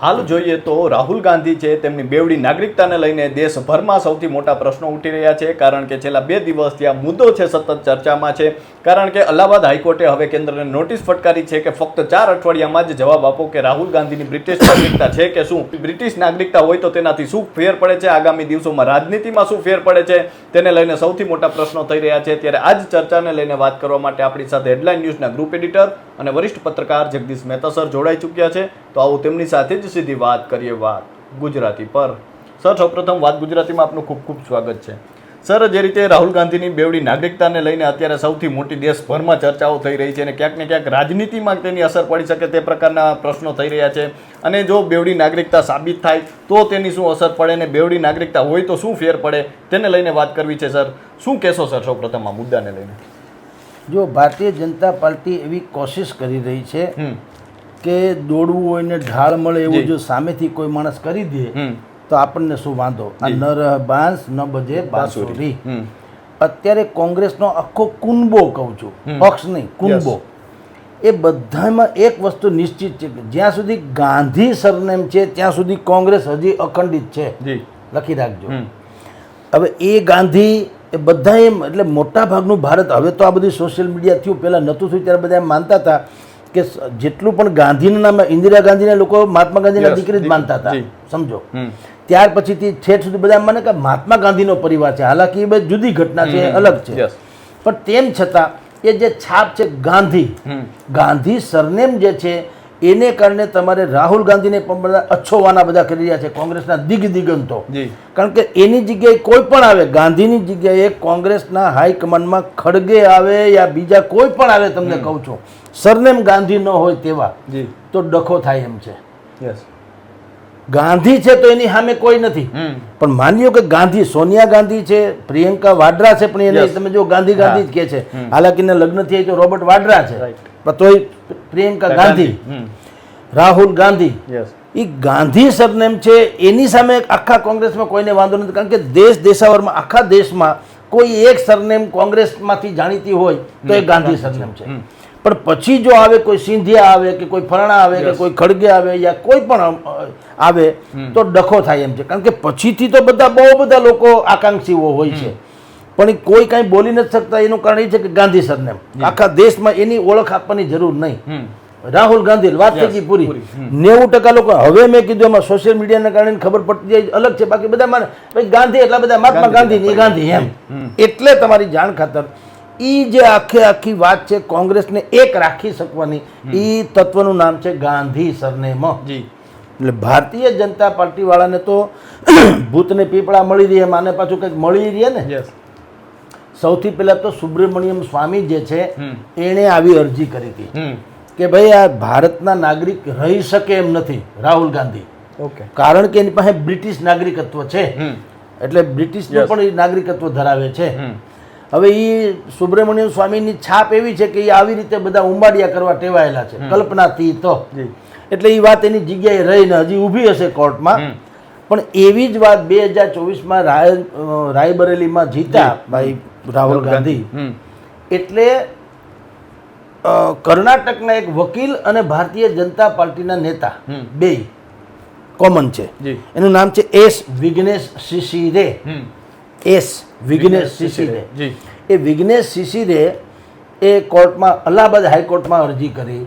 હાલ જોઈએ તો રાહુલ ગાંધી છે તેમની બેવડી નાગરિકતાને લઈને દેશભરમાં સૌથી મોટા પ્રશ્નો ઉઠી રહ્યા છે, કારણ કે છેલ્લા 2 દિવસથી આ મુદ્દો છે સતત ચર્ચામાં છે. કારણ કે અલ્હાબાદ હાઈકોર્ટે હવે કેન્દ્રને નોટિસ ફટકારી છે કે ફક્ત 4 અઠવાડિયામાં જ જવાબ આપો કે રાહુલ ગાંધીની બ્રિટિશ નાગરિકતા છે કે શું. બ્રિટિશ નાગરિકતા હોય તો તેનાથી શું ફેર પડે છે, આગામી દિવસોમાં રાજનીતિમાં શું ફેર પડે છે, તેને લઈને સૌથી મોટા પ્રશ્નો થઈ રહ્યા છે. ત્યારે આ જ ચર્ચાને લઈને વાત કરવા માટે આપણી સાથે હેડલાઇન ન્યૂઝના ગ્રુપ એડિટર અને વરિષ્ઠ પત્રકાર જગદીશ મહેતા સર જોડાઈ ચૂક્યા છે. તો આવો તેમની સાથે જ સીધી વાત કરીએ વાત ગુજરાતી પર. સર, સૌપ્રથમ વાત ગુજરાતીમાં આપનું ખૂબ ખૂબ સ્વાગત છે. સર, જે રીતે રાહુલ ગાંધીની બેવડી નાગરિકતાને લઈને અત્યારે સૌથી મોટી દેશભરમાં ચર્ચાઓ થઈ રહી છે અને ક્યાંક ને ક્યાંક રાજનીતિમાં તેની અસર પડી શકે તે પ્રકારના પ્રશ્નો થઈ રહ્યા છે. અને જો બેવડી નાગરિકતા સાબિત થાય તો તેની શું અસર પડે અને બેવડી નાગરિકતા હોય તો શું ફેર પડે, તેને લઈને વાત કરવી છે. સર, શું કહેશો સર સૌપ્રથમ આ મુદ્દાને લઈને? જો ભારતીય જનતા પાર્ટી એવી કોશિશ કરી રહી છે કે દોડવું હોય ને ઢાળ મળે એવું જો સામેથી કોઈ માણસ કરી દે તો આપણને શું વાંધો, આ ન રહ બાંસ ન બજે બાંસુરી. અત્યારે કોંગ્રેસનો આખો કુંબો, કહું છું, પક્ષ નહીં, કુંબો, એ બધામાં એક વસ્તુ નિશ્ચિત છે કે જ્યાં સુધી ગાંધી સરનેમ છે ત્યાં સુધી કોંગ્રેસ હજી અખંડિત છે. લખી રાખજો. હવે એ ગાંધી એ બધા એમ, એટલે મોટા ભાગનું ભારત, હવે તો આ બધું સોશિયલ મીડિયા થયું, પહેલાં નહોતું થયું ત્યારે બધા એમ માનતા હતા કે જેટલું પણ ગાંધીના નામે, ઇન્દિરા ગાંધીને લોકો મહાત્મા ગાંધીના દીકરી જ માનતા હતા, સમજો. ત્યાર પછીથી છેટ સુધી બધા માને કે મહાત્મા ગાંધીનો પરિવાર છે. હાલાકી એ બધી જુદી ઘટના છે, અલગ છે, પણ તેમ છતાં એ જે છાપ છે ગાંધી, ગાંધી સરનેમ જે છે એને કારણે તમારે રાહુલ ગાંધીને પણ બધા અછોવાના બધા કરી રહ્યા છે, કોંગ્રેસના દિગ્દિગંતો. કારણ કે એની જગ્યાએ કોઈ પણ આવે, ગાંધીની જગ્યાએ કોંગ્રેસના હાઈકમાન્ડમાં ખડગે આવે યા બીજા કોઈ પણ આવે, તમને કહું છું, સરનેમ ગાંધી ન હોય તેવા, તો ડખો થાય એમ છે. ગાંધી છે તો એની સામે કોઈ નથી, પણ માની લો કે ગાંધી, સોનિયા ગાંધી છે, પ્રિયંકા વાડ્રા છે, પણ એને તમે જો ગાંધી ગાંધી જ કહે છે. હાલાકીને લગ્ન થયા તો રોબર્ટ વાડ્રા છે, પણ તોય પ્રિયંકા ગાંધી, રાહુલ ગાંધી, એ ગાંધી સરનેમ છે. એની સામે આખા કોંગ્રેસમાં કોઈને વાંધો નથી, કારણ કે દેશ દેશાવરમાં આખા દેશમાં કોઈ એક સરનેમ કોંગ્રેસમાંથી જાણીતી હોય તો એ ગાંધી સરનેમ છે. પણ પછી જો આવે કોઈ સિંધિયા આવે કે કોઈ ફરણા આવે કે કોઈ ખડગે આવે યા કોઈ પણ આવે તો ડખો થાય એમ છે. કારણ કે પછીથી તો બધા બહુ બધા લોકો આકાંક્ષીઓ હોય છે, પણ એ કોઈ કાંઈ બોલી નથી શકતા. એનું કારણ એ છે કે ગાંધી સરનેમ, આખા દેશમાં એની ઓળખ આપવાની જરૂર નહીં. રાહુલ ગાંધી, વાત થઈ ગઈ પૂરી. 90% લોકો, હવે મેં કીધું એમાં સોશિયલ મીડિયાના કારણે ખબર પડતી જાય અલગ છે, બાકી બધા માને ભાઈ ગાંધી એટલા બધા મહાત્મા ગાંધી ની ગાંધી એમ. એટલે તમારી જાણ ખાતર એ જે આખી વાત છે કોંગ્રેસને એક રાખી શકવાની, એ તત્વનું નામ છે ગાંધી સરનેમ. એટલે ભારતીય જનતા પાર્ટી વાળાને તો ભૂતને પીપળા મળી રહે, માને પાછું કંઈક મળી રહે ને. સૌથી પહેલા તો સુબ્રમણ્યમ સ્વામી જે છે એણે આવી અરજી કરી હતી કે ભાઈ આ ભારતના નાગરિક રહી શકે એમ નથી રાહુલ ગાંધી, કારણ કે એની પાસે બ્રિટિશ નાગરિકત્વ છે, એટલે બ્રિટિશનું પણ નાગરિકત્વ ધરાવે છે. હવે એ સુબ્રમણ્યમ સ્વામીની છાપ એવી છે કે એ આવી રીતે બધા ઉંબાડિયા કરવા ટેવાયેલા છે, કલ્પનાથી તો. એટલે એ વાત એની જગ્યાએ રહીને હજી ઊભી હશે કોર્ટમાં. પણ એવી જ વાત 2024માં રાયબરેલીમાં જીત્યા ભાઈ રાહુલ ગાંધી. એટલે કર્ણાટકના એક વકીલ અને ભારતીય જનતા પાર્ટીના નેતા બે કોમન છે, એનું નામ છે એસ વિઘ્નેશ શિશિરે. એસ વિઘ્નેશ શિશિરે, એ વિઘ્નેશ શિશિરે એ કોર્ટમાં, અલ્હાબાદ હાઈકોર્ટમાં અરજી કરી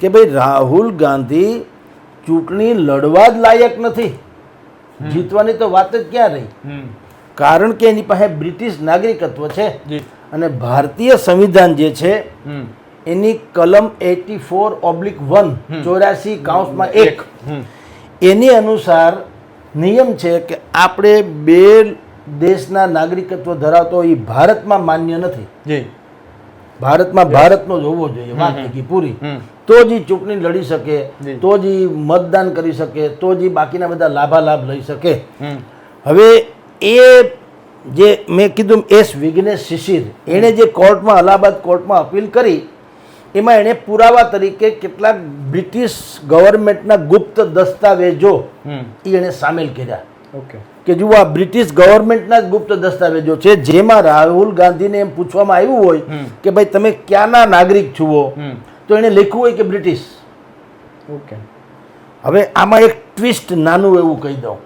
કે ભાઈ રાહુલ ગાંધી ચૂંટણી લડવા જ લાયક નથી, જીતવાની તો વાત જ ક્યાં રહી, કારણ કે એની પાસે બ્રિટિશ નાગરિકત્વ છે. અને ભારતીય સંવિધાન જે છે એની કલમ 84/1 84/1 એની અનુસાર નિયમ છે કે આપણે બે દેશના નાગરિકત્વ ધરાવતો એ ભારતમાં માન્ય નથી. ભારતમાં ભારતનો જ હોવો જોઈએ, વાત થઈ પૂરી. તો જ ચૂંટણી લડી શકે, તો જ મતદાન કરી શકે, તો જ બાકીના બધા લાભાલાભ લઈ શકે. હવે એ જે મેં કીધું એસ વિઘ્નેશ શિશિર, એણે જે કોર્ટમાં, અલ્હાબાદ કોર્ટમાં અપીલ કરી, એમાં એણે પુરાવા તરીકે કેટલાક બ્રિટિશ ગવર્મેન્ટના ગુપ્ત દસ્તાવેજો એણે સામેલ કર્યા. કે જુઓ આ બ્રિટિશ ગવર્મેન્ટના જ ગુપ્ત દસ્તાવેજો છે, જેમાં રાહુલ ગાંધીને એમ પૂછવામાં આવ્યું હોય કે ભાઈ તમે ક્યાંના નાગરિક છો, તો એણે લખ્યું હોય કે બ્રિટિશ. હવે આમાં એક ટ્વિસ્ટ નાનું એવું કહી દઉં,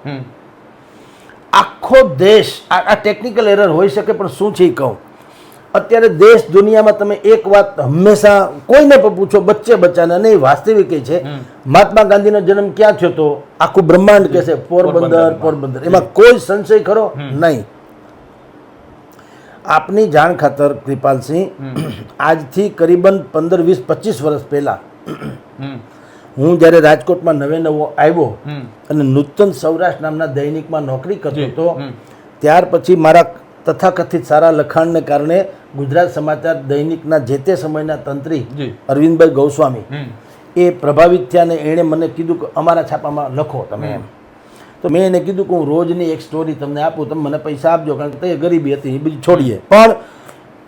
આખો દેશ આ ટેકનિકલ એરર હોઈ શકે પણ શું છે એ કહું. અત્યારે દેશ દુનિયામાં તમે એક વાત હંમેશા કોઈને પણ પૂછો, બચ્ચાને, અને એ વાસ્તવિક છે, મહાત્મા ગાંધીનો જન્મ ક્યાં થયો હતો? આખું બ્રહ્માંડ કહે છે પોરબંદર. એમાં કોઈ સંશય ખરો? નહીં. આપની જાણ ખાતર કૃપાલસિંહ, આજથી કરીબન 15, 20, 25 વર્ષ પહેલા હું જ્યારે રાજકોટમાં નવો આવ્યો અને નૂતન સૌરાષ્ટ્ર નામના દૈનિકમાં નોકરી કરતો હતો, ત્યાર પછી મારા તથાકથિત સારા લખાણને કારણે ગુજરાત સમાચાર દૈનિકના જે તે સમયના તંત્રી અરવિંદભાઈ ગોસ્વામી એ પ્રભાવિત થયા અને એણે મને કીધું કે અમારા છાપામાં લખો તમે એમ. તો મેં એને કીધું કે હું રોજની એક સ્ટોરી તમને આપું, તમે મને પૈસા આપજો, કારણ કે તે ગરીબી હતી, એ બીજું છોડીએ. પણ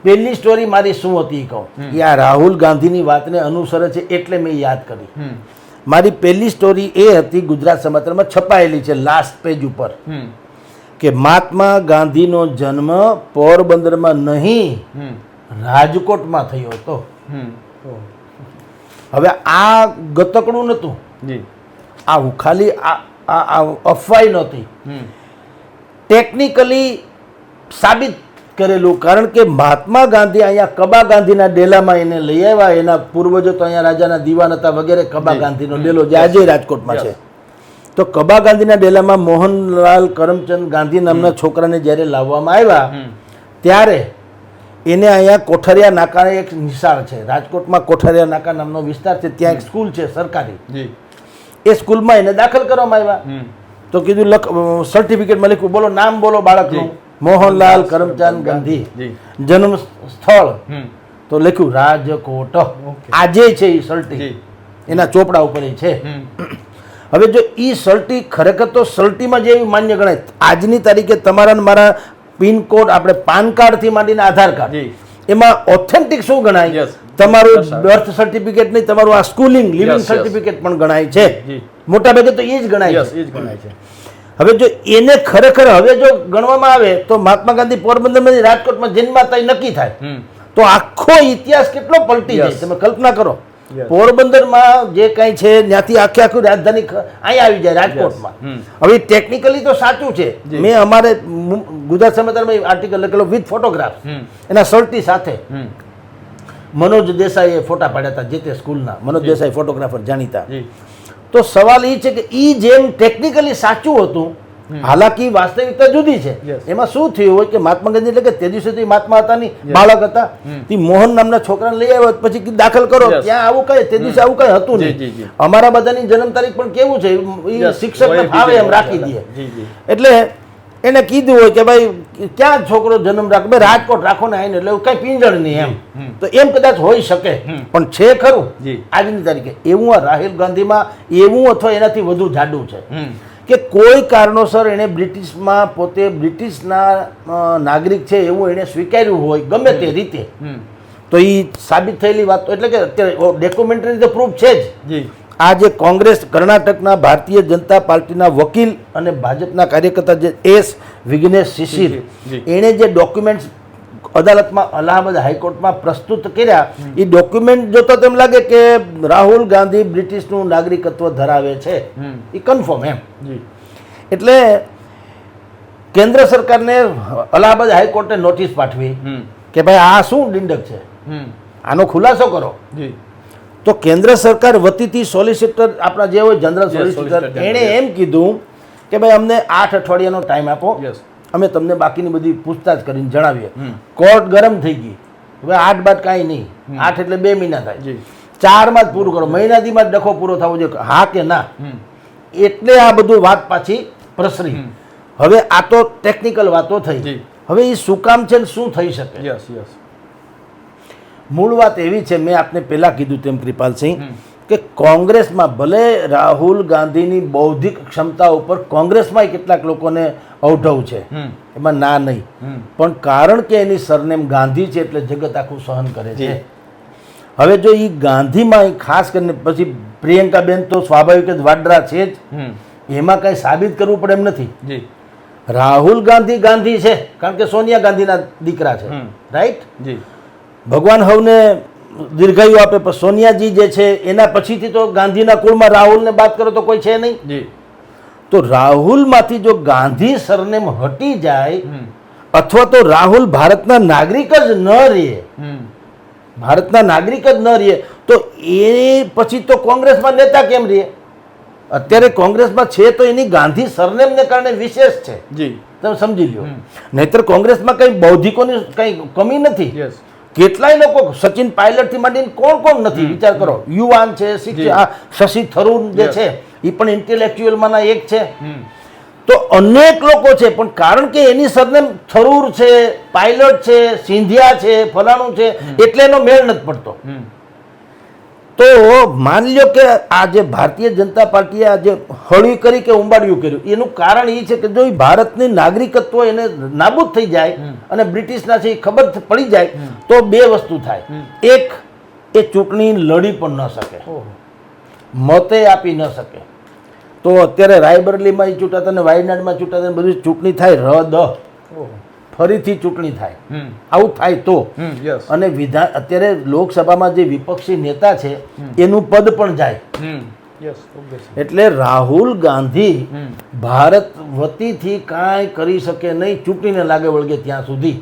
પહેલી સ્ટોરી મારી શું હતી એ કહું કે આ રાહુલ ગાંધીની વાતને અનુસરે છે એટલે મેં યાદ કરી. મારી પહેલી સ્ટોરી એ હતી, ગુજરાત સમાચારમાં છપાયેલી છે લાસ્ટ પેજ ઉપર, કે મહાત્મા ગાંધીનો જન્મ પોરબંદરમાં નહીં રાજકોટમાં થયો હતો. હવે આ ગતકડું નહોતું, આ ખાલી અફવાઈ નહોતી, ટેકનિકલી સાબિત કરેલું. કારણ કે મહાત્મા ગાંધી અહીંયા કબા ગાંધીના ડેલામાં એને લઈ આવ્યા. એના પૂર્વજો તો અહીંયા રાજાના દીવાન હતા વગેરે. કબા ગાંધીનો ડેલો જે આજે રાજકોટમાં છે, તો કબા ગાંધીના ડેલામાં મોહનલાલ કરમચંદ ગાંધી નામના છોકરાને જ્યારે લાવવામાં આવ્યા ત્યારે એને અહીંયા કોઠારિયા નાકા એક નિશાળ છે રાજકોટમાં, કોઠારિયા નાકા નામનો વિસ્તાર છે, ત્યાં એક સ્કૂલ છે સરકારી. એ સ્કૂલમાં એને દાખલ કરવામાં આવ્યા. તો કીધું સર્ટિફિકેટમાં લખ્યું, બોલો નામ બોલો બાળકનું, મોહનલાલ કરમચંદ ગાંધી, જન્મ સ્થળ તો લખ્યું રાજકોટ. આજે છે એ સર્ટી, એના ચોપડા ઉપર છે. હવે જો ઈ સર્ટી ખરેખર તો સર્ટીમાં જે માન્ય ગણાય, આજની તારીખે તમારા મારા પિનકોડ, આપણે પાન કાર્ડ થી માંડીને આધાર કાર્ડ, એમાં ઓથેન્ટિક શું ગણાય? તમારું બર્થ સર્ટિફિકેટ નહીં, તમારું આ સ્કૂલિંગ લિવિંગ સર્ટિફિકેટ પણ ગણાય છે. મોટા ભાગે તો એ જ ગણાય છે. હવે જો એને ખરેખર હવે જો ગણવામાં આવે તો મહાત્મા ગાંધી પોરબંદરમાં રાજકોટમાં જન્માતા નક્કી થાય તો આખો ઇતિહાસ કેટલો પલટી જાય. તમે કલ્પના કરો, પોરબંદરમાં જે કઈ છે ત્યાંથી આખી રાજધાની અહીંયા આવી જાય રાજકોટમાં. હવે ટેકનિકલી તો સાચું છે. મેં અમારે ગુજરાત સમાચારમાં આર્ટિકલ લખેલો વિથ ફોટોગ્રાફ, એના સર્ટી સાથે. મનોજ દેસાઈએ ફોટા પાડ્યા હતા જે તે સ્કૂલના. મનોજ દેસાઈ ફોટોગ્રાફર જાણીતા. તો સવાલ એ છે કે એ જેમ ટેકનિકલી સાચું હતું, હાલાકી વાસ્તવિકતા જુદી છે. એમાં શું થયું હોય કે મહાત્મા ગાંધી એટલે કે તે દિવસે મહાત્મા હતા નહીં, બાળક હતા. તે મોહન નામના છોકરાને લઈ આવ્યો, પછી દાખલ કરો. ત્યાં આવું કઈ તે દિવસે આવું કઈ હતું નહીં. અમારા બધાની જન્મ તારીખ પણ કેવું છે, એ શિક્ષકને ફાવે એમ રાખી દે. એટલે એને કીધું હોય કે ભાઈ ક્યાં છોકરો જન્મ રાખે, ભાઈ રાજકોટ રાખો ને આવીને, એટલે કઈ પિંજણ નહીં એમ. તો એમ કદાચ હોઈ શકે, પણ છે ખરું આજની તારીખે એવું આ રાહુલ ગાંધીમાં એવું અથવા એનાથી વધુ જાડું છે કે કોઈ કારણોસર એને બ્રિટિશમાં પોતે બ્રિટિશના નાગરિક છે એવું એને સ્વીકાર્યું હોય ગમે તે રીતે, તો એ સાબિત થયેલી વાત. એટલે કે અત્યારે ડોક્યુમેન્ટરી તો પ્રૂફ છે જ. આ જે કોંગ્રેસ કર્ણાટકના ભારતીય જનતા પાર્ટીના વકીલ અને ભાજપના કાર્યકર્તા જે એસ વિઘ્નેશ શિશિર, એણે જે ડોક્યુમેન્ટ્સ અદાલતમાં અલ્હાબાદ હાઈકોર્ટમાં પ્રસ્તુત કર્યા, એ ડોક્યુમેન્ટ જોતા તેમ લાગે કે રાહુલ ગાંધી બ્રિટિશનું નાગરિકત્વ ધરાવે છે, એ કન્ફર્મ એમ. એટલે કેન્દ્ર સરકારને અલ્હાબાદ હાઈકોર્ટે નોટિસ પાઠવી કે ભાઈ આ શું ડિંડક છે, આનો ખુલાસો કરો. તો કેન્દ્ર સરકાર વતીથી સોલિસિટર આપણા જે હોય જનરલ સોલિસિટર, એણે એમ કીધું કે ભાઈ અમને 8 અઠવાડિયાનો ટાઈમ આપો, અમે તમને બાકીની બધી પૂછતાછ કરીને જણાવીએ. કોર્ટ ગરમ થઈ ગઈ, હવે 8 બાદ કાંઈ નહીં, 8 એટલે 2 મહિના થાય, 4માં જ પૂરું કરો, મહિનાથીમાં જ ડખો પૂરો થવો જોઈએ, હા કે ના. એટલે આ બધું વાત પાછી પ્રસરી. હવે આ તો ટેકનિકલ વાતો થઈ. હવે એ શું કામ છે ને શું થઈ શકે? મૂળ વાત એવી છે, મેં આપને પહેલા કીધું તેમ કૃપાલસિંહ, કે કોંગ્રેસમાં ભલે રાહુલ ગાંધીની બૌદ્ધિક ક્ષમતા ઉપર કોંગ્રેસમાં કેટલાક લોકોને અવઢવ છે, એમાં ના નહીં, પણ કારણ કે એની સરનેમ ગાંધી છે એટલે જગત આખું સહન કરે છે. હવે જો એ ગાંધીમાં ખાસ કરીને પછી પ્રિયંકાબેન તો સ્વાભાવિક જ વાડરા છે જ, એમાં કઈ સાબિત કરવું પડે એમ નથી. રાહુલ ગાંધી ગાંધી છે કારણ કે સોનિયા ગાંધીના દીકરા છે, રાઈટ. ભગવાન હવને દીર્ઘાયુ આપે, પણ સોનિયાજી જે છે એના પછીથી તો ગાંધીના કુળમાં રાહુલને બાદ કરો તો કોઈ છે નહીં. જી તો રાહુલમાંથી જો ગાંધી સરનેમ હટી જાય અથવા તો રાહુલ ભારતના નાગરિક જ ન રહે, ભારતના નાગરિક જ ન રહે, તો એ પછી તો કોંગ્રેસમાં નેતા કેમ રહે? અત્યારે કોંગ્રેસમાં છે તો એની ગાંધી સરનેમને કારણે વિશેષ છે, જી તમે સમજી લ્યો. નહીતર કોંગ્રેસમાં કઈ બૌદ્ધિકોની કઈ કમી નથી. યસ કેટલાય લોકો સચિન પાયલટ થી માંડીને કોણ કોણ નથી, વિચાર કરો. યુવાન છે, શશી થરૂર જે છે એ પણ ઇન્ટેલેક્ચ્યુઅલ માંના એક છે. તો અનેક લોકો છે, પણ કારણ કે એની સરનેમ થરૂર છે, પાયલટ છે, સિંધિયા છે, ફલાણું છે, એટલે એનો મેળ નથી પડતો. તો માની લ્યો કે આ જે ભારતીય જનતા પાર્ટીએ આ જે હળવી કરી કે ઉંબાડિયું કર્યું, એનું કારણ એ છે કે જો એ ભારતની નાગરિકત્વ એને નાબૂદ થઈ જાય અને બ્રિટિશના છે એ ખબર પડી જાય તો બે વસ્તુ થાય. એક, એ ચૂંટણી લડી પણ ન શકે, મતે આપી ન શકે. તો અત્યારે રાયબરેલીમાં એ ચૂંટાતા ને વાયનાડમાં ચૂંટાતા ને બધી ચૂંટણી થાય રદ, ફરીથી ચૂંટણી થાય, આવું થાય તો. અને અત્યારે લોકસભામાં જે વિપક્ષી નેતા છે એનું પદ પણ જાય. એટલે રાહુલ ગાંધી ભારત વતીથી કાંઈ કરી શકે નહીં, ચૂંટણીને લાગે વળગે ત્યાં સુધી.